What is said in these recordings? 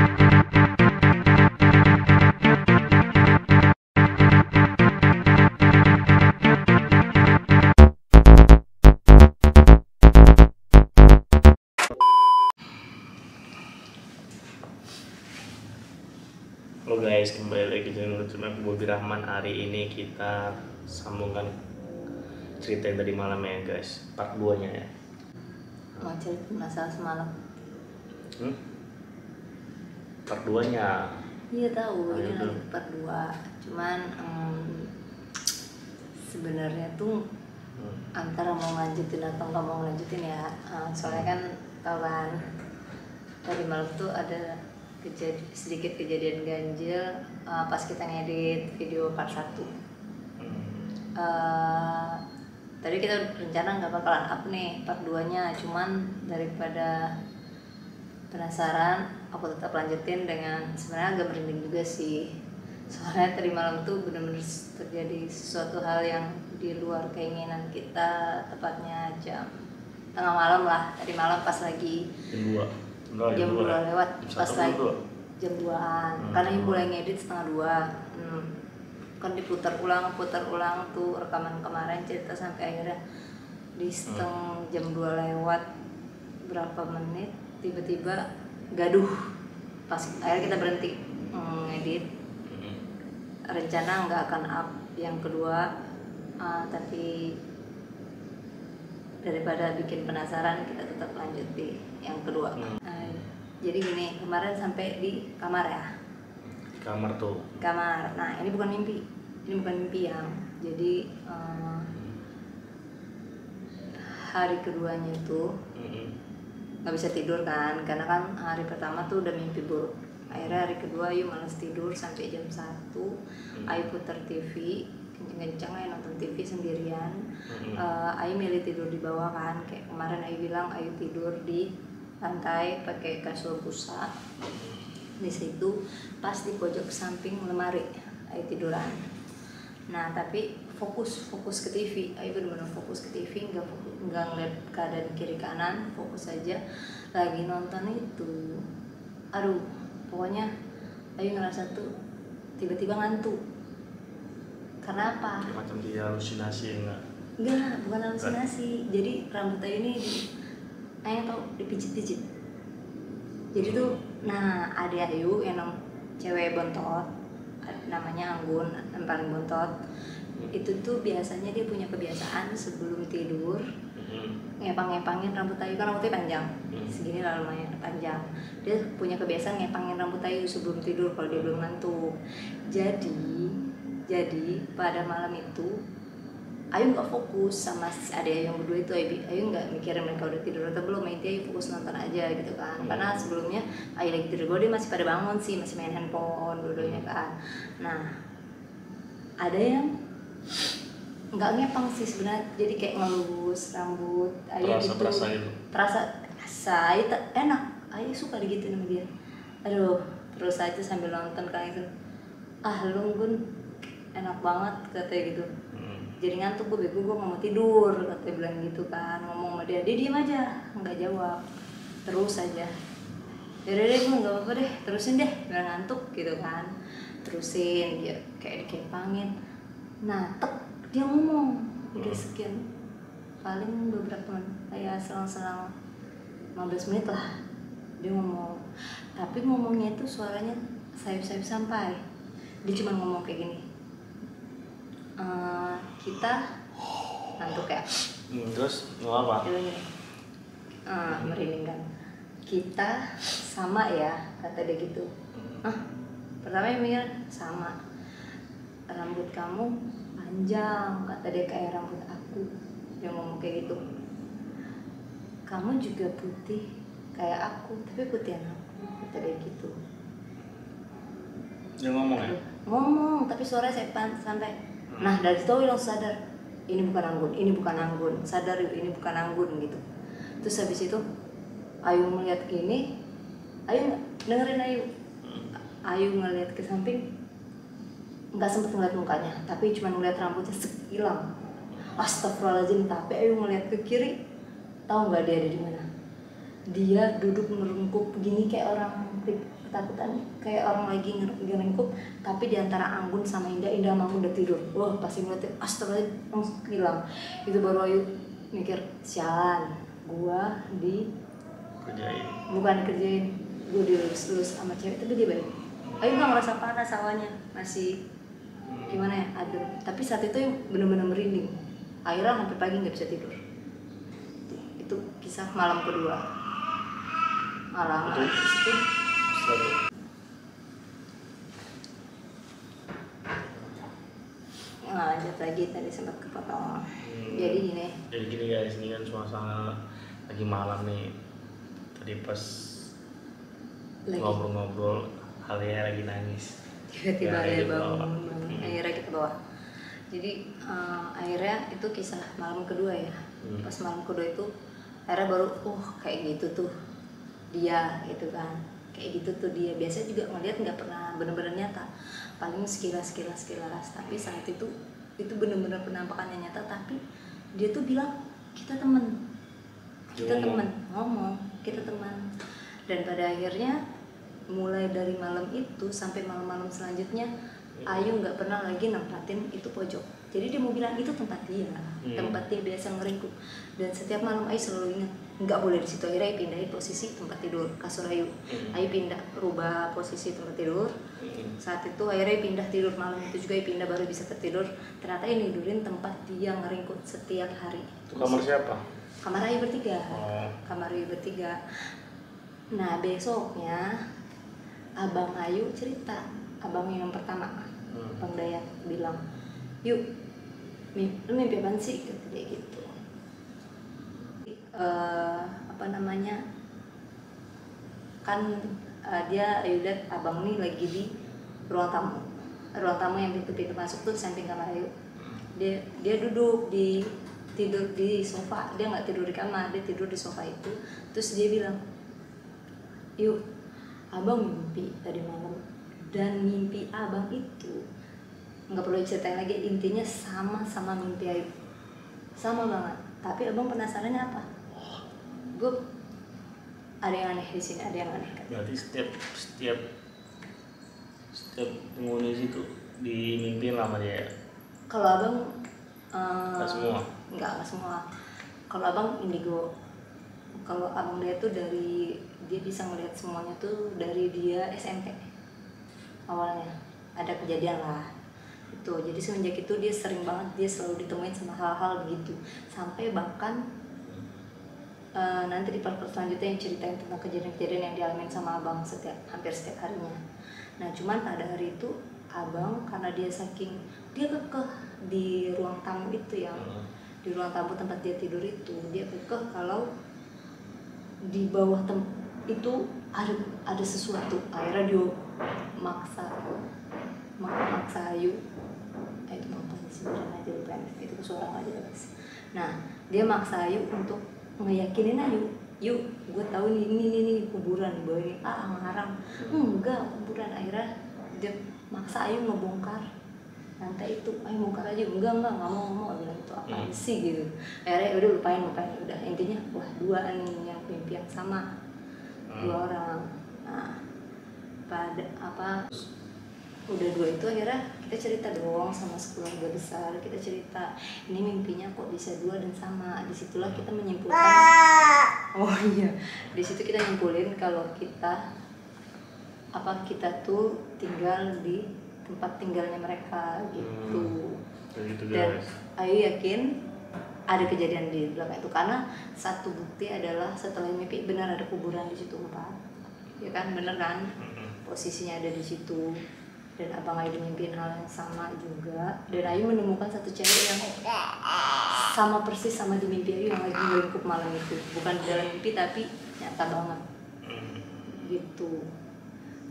Halo guys, kembali lagi di channel YouTube aku Bobi Rahman. Hari ini kita sambungkan cerita yang tadi malam ya guys, part 2 nya ya. Mau cerita masalah semalam? Part 2 nya. Iya tahu, ini lagi part 2. Cuman sebenarnya tuh antara mau lanjutin atau nggak mau lanjutin ya. Soalnya kan tahu kan tadi malam tuh ada sedikit kejadian ganjil pas kita ngedit video part 1. Tadi kita rencana nggak bakalan up nih part 2 nya, cuman daripada penasaran aku tetap lanjutin dengan sebenarnya agak merinding juga sih, soalnya tadi malam tuh benar-benar terjadi sesuatu hal yang di luar keinginan kita, tepatnya jam tengah malam lah tadi malam pas lagi jam 2 lewat pas lagi jam 2-an karena yang mulai ngedit setengah 2 kan diputar ulang tuh rekaman kemarin cerita sampai akhirnya di jam 2 lewat berapa menit tiba-tiba gaduh pas akhirnya kita berhenti ngedit. Rencana nggak akan up yang kedua, tapi daripada bikin penasaran kita tetap lanjut di yang kedua. Jadi gini, kemarin sampai di kamar ya. Kamar tuh. Kamar. Nah ini bukan mimpi yang. Jadi hari keduanya tuh nggak bisa tidur kan, karena kan hari pertama tuh udah mimpi buruk. Akhirnya hari kedua Ayu malas tidur sampai jam 1. Ayu putar TV kenceng-kenceng, Ayu nonton TV sendirian. Ayu milih tidur di bawah kan, kayak kemarin Ayu bilang Ayu tidur di lantai pakai kasur busa. Di situ pas di pojok samping lemari Ayu tiduran. Nah tapi fokus ke TV, Ayu benar-benar fokus ke TV, nggak ngeliat keadaan kiri kanan, fokus aja lagi nonton itu. Aduh, pokoknya Ayu ngerasa tuh tiba-tiba ngantuk. Karena apa? Kayak macam dia halusinasi enggak? Enggak, bukan halusinasi. Jadi rambut Ayu ini Ayu tau dipijit-pijit. Jadi tuh, nah adik Ayu yang cewek bontot, namanya Anggun, yang paling bontot. Itu tuh biasanya dia punya kebiasaan sebelum tidur ngepang-ngepangin rambut Ayu, kan rambutnya panjang, segini lah lumayan panjang. Dia punya kebiasaan ngepangin rambut Ayu sebelum tidur kalau dia belum ngantuk. Jadi pada malam itu Ayu nggak fokus sama adik Ayu yang berdua itu. Ayu nggak mikirin mereka udah tidur atau belum, intinya Ayu fokus nonton aja gitu kan. Karena sebelumnya Ayu lagi tidur, dia masih pada bangun sih, masih main handphone dua-duanya kan. Nah ada yang nggak ngepang sih sebenarnya, jadi kayak ngelus rambut Ayu gitu. Terasa Ayu enak, Ayu suka digituin sama dia. Aduh, terus aja sambil nonton kan itu, lu Gun enak banget katanya gitu. Jadi ngantuk gue nggak mau tidur katanya, bilang gitu kan. Ngomong sama dia diem aja, nggak jawab, terus aja. Yaudah deh, gue nggak apa-apa deh, terusin deh, bilang ngantuk gitu kan. Terusin dia kayak dikepangin. Nah dia ngomong udah sekian, paling beberapa menit, kayak selang-selang 15 menit lah dia ngomong. Tapi ngomongnya itu suaranya sayup-sayup sampai. Dia cuma ngomong kayak gini, kita ngantuk ya. Terus ngomong apa? Merinding kan. Kita sama ya, kata dia gitu. Pertama yang mikir sama, rambut kamu panjang, kata dia, kayak rambut aku. Dia ngomong kayak gitu. Kamu juga putih kayak aku, tapi putihan aku, kata dia gitu. Dia ngomong ya? Ngomong, tapi suaranya sampai. Nah dari situ Ayu langsung sadar, ini bukan Anggun, sadar ini bukan Anggun gitu. Terus habis itu Ayu melihat gini, Ayu dengerin Ayu ngelihat ke samping, nggak sempet ngeliat mukanya, tapi cuma ngeliat rambutnya sekilang. Astagfirullahaladzim. Tapi Ayu ngeliat ke kiri, tahu nggak dia ada di mana? Dia duduk merungkuk begini kayak orang ketakutan kayak orang lagi ngerengkup, tapi diantara Anggun sama Indah sama Anggun udah tidur. Wah pasti ngeliatin astaga langsung hilang. Itu baru Ayu mikir sialan, gua bukan kerjain, gua dilus-lus sama cewek tapi dia baik. Ayu nggak ngerasa panas awalnya, masih gimana ya, adem. Tapi saat itu yang bener-bener merinding. Akhirnya sampai pagi nggak bisa tidur. Itu kisah malam kedua. Malam itu lanjut lagi, tadi sempat kepotong. Jadi gini guys, ini kan suasana lagi malam nih. Tadi pas ngobrol-ngobrol Alia lagi nangis, tiba-tiba Alia bangun. Akhirnya kita bawa. Jadi akhirnya itu kisah malam kedua ya. Pas malam kedua itu akhirnya baru kayak gitu tuh dia gitu kan, kayak gitu tuh dia. Biasanya juga ngeliat nggak pernah bener-bener nyata, paling sekilas. Tapi saat itu bener-bener penampakannya nyata. Tapi dia tuh bilang kita teman, ngomong kita teman. Dan pada akhirnya mulai dari malam itu sampai malam-malam selanjutnya Ayu nggak pernah lagi nempatin itu pojok. Jadi dia mau bilang itu tempat dia, tempat dia biasa ngeringkup. Dan setiap malam Ayu selalu ingat nggak boleh di situ. Akhirnya Ayu pindahin posisi tempat tidur kasur Ayu. Ayu rubah posisi tempat tidur. Saat itu akhirnya pindah tidur malam itu juga Ayu pindah baru bisa tertidur. Ternyata ini tidurin tempat dia ngeringkup setiap hari. Itu kamar siapa? Kamar Ayu bertiga. Kamar Ayu bertiga. Nah besoknya abang Ayu cerita, abang yang pertama, Bang Dayak bilang, yuk, lu mimpi apaan sih? Kata dia gitu. Dia Ayu lihat abang nih lagi di ruang tamu yang pintu masuk tuh samping kamar Ayu. Dia duduk tidur di sofa. Dia nggak tidur di kamar, dia tidur di sofa itu. Terus dia bilang, yuk, abang mimpi tadi malam. Dan mimpi abang itu nggak perlu diceritain lagi, intinya sama mimpi Ayu, sama banget. Tapi abang penasarannya apa? Gue ada yang aneh di sini, ada yang aneh. Berarti setiap penghuni situ dimimpiin lama dia ya? Kalau abang nggak semua? Nggak semua. Kalau abang indigo. Kalau abang dia tuh dia bisa ngelihat semuanya tuh dari dia SMP. Awalnya ada kejadian lah itu. Jadi semenjak itu dia sering banget, dia selalu ditemuin sama hal-hal begitu. Sampai bahkan nanti di part selanjutnya yang ceritain tentang kejadian-kejadian yang dialamin sama abang hampir setiap harinya. Nah cuman pada hari itu abang karena dia kekeh di ruang tamu itu di ruang tamu tempat dia tidur itu, dia kekeh kalau di bawah itu ada sesuatu. Akhirnya dia maksa Ayu, itu nonton sebenarnya aja bukan itu kesuaraan aja guys. Nah dia maksa Ayu untuk ngeyakinin Ayu, yuk gue tahu nih ini kuburan di bawah ini. Ngarang enggak kuburan. Akhirnya dia maksa Ayu ngebongkar lantai itu. Ayo bongkar aja. Enggak mau bilang itu apa sih gitu. Akhirnya udah lupain udah. Intinya dua nih yang mimpi yang sama, dua orang. Nah udah dua itu akhirnya kita cerita dong sama sekeluarga besar. Kita cerita ini mimpinya kok bisa dua dan sama. Disitulah kita menyimpulkan, disitu kita nyimpulin kalau kita tuh tinggal di tempat tinggalnya mereka gitu. Dan Ayu yakin ada kejadian di belakang itu, karena satu bukti adalah setelah mimpi benar ada kuburan di situ, Pak. Ya kan, bener kan? Posisinya ada di situ. Dan abang Ayu mimpiin hal yang sama juga. Dan Ayu menemukan satu cewek yang sama persis sama di mimpi Ayu yang lagi ngelingkup malam itu. Bukan di dalam mimpi tapi nyata banget gitu.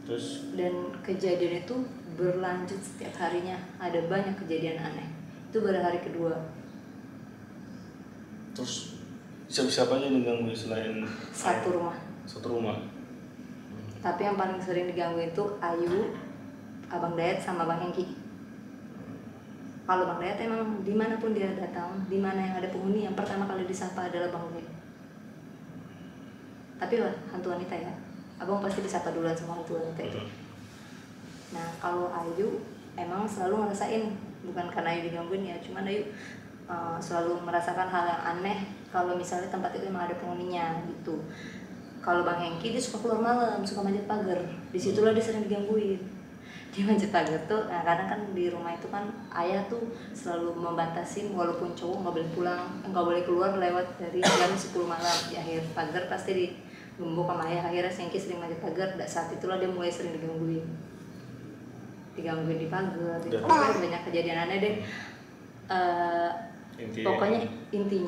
Terus? Dan kejadian itu berlanjut setiap harinya. Ada banyak kejadian aneh. Itu baru hari kedua. Terus siapa aja yang diganggu selain satu rumah? Tapi yang paling sering diganggu itu Ayu, Abang Dayat sama Bang Hengki. Kalau Bang Dayat emang dimanapun dia datang, dimana yang ada penghuni, yang pertama kali disapa adalah Bang Dayat. Tapi hantu wanita ya. abang pasti disapa duluan sama orang tua itu. Nah kalau Ayu emang selalu ngerasain, bukan karena Ayu digangguin ya, cuman Ayu selalu merasakan hal yang aneh kalau misalnya tempat itu emang ada penghuninya gitu. Kalau Bang Hengki dia suka keluar malam, suka manjat pagar, disitulah dia sering digangguin. Dia manjat pagar tuh, nah kadang kan di rumah itu kan ayah tuh selalu membatasi walaupun cowok nggak boleh pulang, nggak boleh keluar lewat dari jam 10 malam. Di akhir pagar pasti digembok sama ayah, akhirnya Hengki sering manjat pagar. Saat itulah dia mulai sering digangguin di pagar, banyak kejadian aneh deh. Pokoknya inti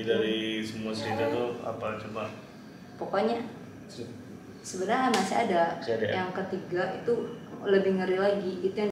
dari semua cerita tuh apa coba? Pokoknya sebenarnya masih ada yang ketiga itu lebih ngeri lagi, itu yang